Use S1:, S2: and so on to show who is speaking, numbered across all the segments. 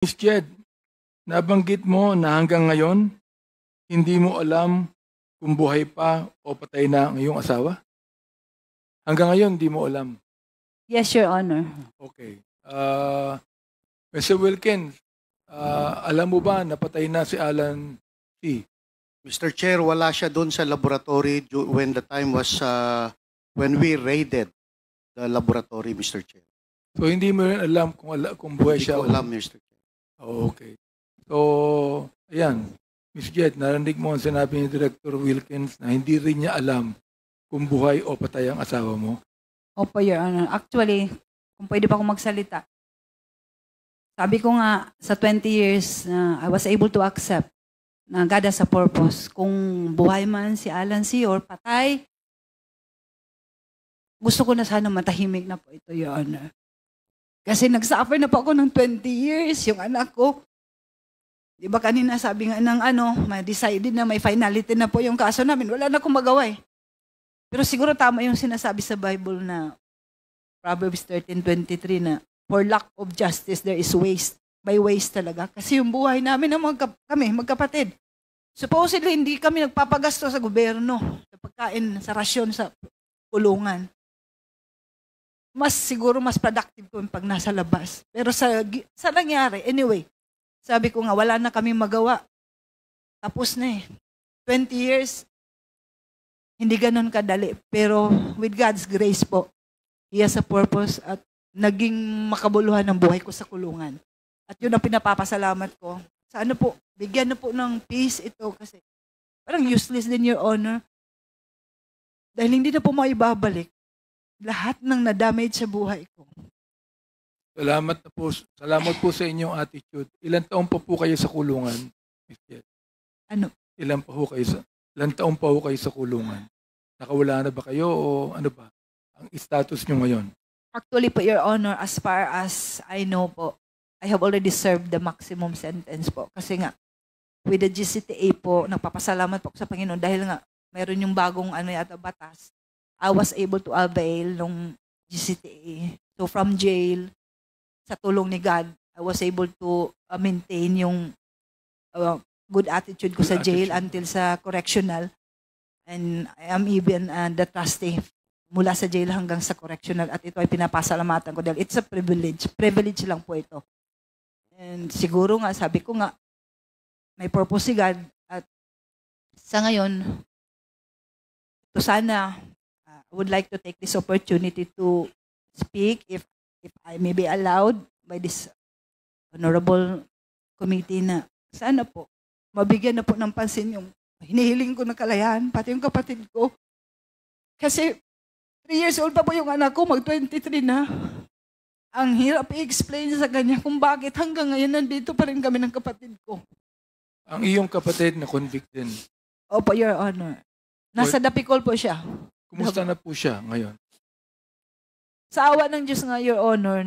S1: Miss Jed, nabanggit mo na hanggang ngayon, hindi mo alam kung buhay pa o patay na ang iyong asawa? Hanggang ngayon, hindi mo alam.
S2: Yes, Your Honor.
S1: Okay. Mr. Wilkins, alam mo ba na patay na si Alan T?
S3: Mr. Chair, wala siya doon sa laboratory when the time was when we raided the laboratory, Mr. Chair.
S1: So hindi mo rin alam kung buhay
S3: Hindi
S1: siya.
S3: ko alam, Mr. Chair.
S1: Okay. So, ayan. Miss Jed, narinig mo ang sinabi ni Director Wilkins na hindi rin niya alam kung buhay o patay ang asawa mo.
S2: Opo, Your Honor. Actually, kung pwede pa akong magsalita, sabi ko nga, sa 20 years, I was able to accept na God has a purpose. Kung buhay man si Alan C. or patay, gusto ko na sana matahimik na po ito, Your Honor. Kasi nagsuffer na po ako ng 20 years, yung anak ko. Di ba kanina sabi nga ng may decided na may finality na po yung kaso namin. Wala na akong magawa eh. Pero siguro tama yung sinasabi sa Bible na Proverbs 13:23 na for lack of justice there is waste. By waste talaga. Kasi yung buhay namin ng kami, magkapatid. Supposedly, hindi kami nagpapagasto sa gobyerno, sa pagkain, sa rasyon, sa kulungan. Siguro mas productive ko pag nasa labas. Pero sa nangyari, anyway, sabi ko nga, wala na kami magawa. Tapos na eh. 20 years, hindi ganun kadali. Pero with God's grace po, He has a purpose at naging makabuluhan ng buhay ko sa kulungan. At yun ang pinapapasalamat ko. Sana po, bigyan na po ng peace ito kasi parang useless din, Your Honor. Dahil hindi na po maibabalik lahat ng na-damage sa buhay ko.
S1: Salamat po sa inyong attitude. Ilan taon pa po kayo sa kulungan, Miss Jed? Ilan taon pa po kayo sa kulungan? Nakawala na ba kayo o ano ba? Ang status nyo ngayon?
S2: Actually po, Your Honor, as far as I know po, I have already served the maximum sentence po. Kasi nga, with the GCTA po, nagpapasalamat po sa Panginoon dahil nga, mayroon yung bagong batas. I was able to avail ng GCTA. So from jail, sa tulong ni God, I was able to maintain yung good attitude ko sa jail until sa correctional. And I am even the trustee mula sa jail hanggang sa correctional. At ito ay pinapasalamatan ko dahil it's a privilege. Privilege lang po ito. And siguro nga, sabi ko nga, may purpose si God. At sa ngayon, to sana, I would like to take this opportunity to speak if I may be allowed by this honorable committee na sana po, mabigyan na po ng pansin yung hinihiling ko ng kalayaan, pati yung kapatid ko. Kasi 3 years old pa po yung anak ko, mag-23 na. Ang hirap i-explain sa kanya kung bakit hanggang ngayon nandito pa rin kami ng kapatid ko.
S1: Ang iyong kapatid na convict din.
S2: Opo, Your Honor. Nasa Dapicol po siya.
S1: Kumusta na po siya ngayon?
S2: Sa awa ng Diyos nga, Your Honor,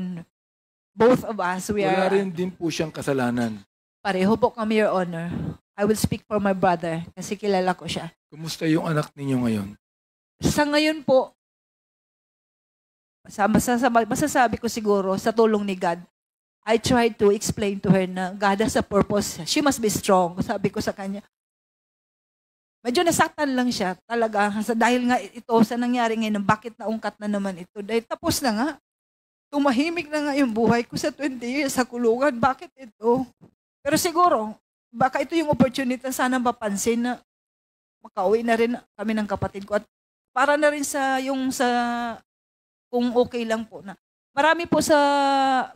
S2: both of us,
S1: Wala rin din po siyang kasalanan.
S2: Pareho po kami, Your Honor. I will speak for my brother kasi kilala ko siya.
S1: Kumusta yung anak ninyo ngayon?
S2: Sa ngayon po, masasabi ko siguro sa tulong ni God, I tried to explain to her na God has a purpose. She must be strong. Sabi ko sa kanya, medyo nasaktan lang siya talaga. Dahil nga ito sa nangyari ngayon, bakit naungkat na naman ito? Dahil tapos na nga. Tumahimik na nga yung buhay ko sa 20 years sa kulungan. Bakit ito? Pero siguro, baka ito yung opportunity sana mapansin na makauwi na rin kami ng kapatid ko. At para na rin kung okay lang po na. Marami po sa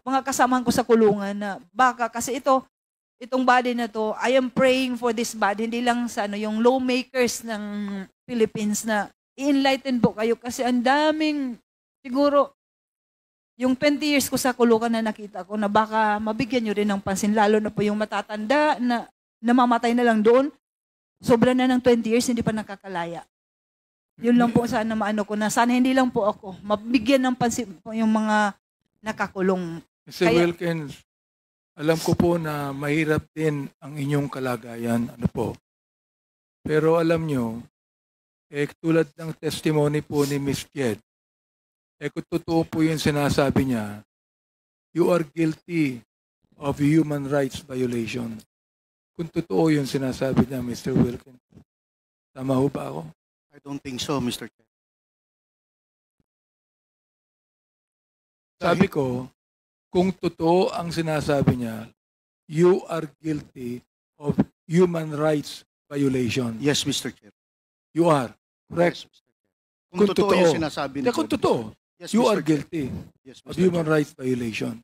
S2: mga kasamahan ko sa kulungan na baka kasi itong body na to, I am praying for this body, hindi lang sa yung lawmakers ng Philippines na i-enlighten po kayo kasi ang daming, siguro, yung 20 years ko sa kulungan na nakita ko na baka mabigyan nyo rin ng pansin, lalo na po yung matatanda na namamatay na lang doon, sobra na ng 20 years, hindi pa nakakalaya. Yun lang po sana maano ko na sana hindi lang po ako mabigyan ng pansin po yung mga nakakulong.
S1: Mr. Wilkins, alam ko po na mahirap din ang inyong kalagayan. Ano po? Pero alam nyo, tulad ng testimony po ni Miss Jed, kung totoo po yung sinasabi niya, you are guilty of human rights violation. Kung totoo yung sinasabi niya, Mr. Wilkins. Tama ho ba ako?
S3: I don't think so, Mr. Chair.
S1: Sabi ko, kung totoo ang sinasabi niya, you are guilty of human rights violation.
S3: Yes, Mr. Chair.
S1: You are. Correct.
S3: Yes, Mr. Chair. Kung totoo yung sinasabi
S1: Hindi, kung totoo,
S3: Yes,
S1: you
S3: Mr.
S1: are
S3: Chair.
S1: guilty
S3: Yes,
S1: of
S3: Mr.
S1: human
S3: Chair.
S1: rights violation.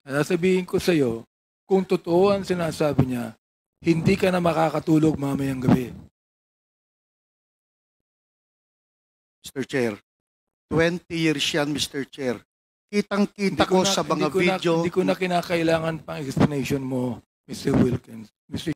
S1: Kaya sabihin ko sa iyo, kung totoo ang sinasabi niya, hindi ka na makakatulog mamayang gabi.
S3: Mr. Chair, 20 years yan, Mr. Chair. Kitang-kita ko sa mga video.
S1: Hindi ko na kinakailangan pang explanation mo, Mr. Wilkins. Mr.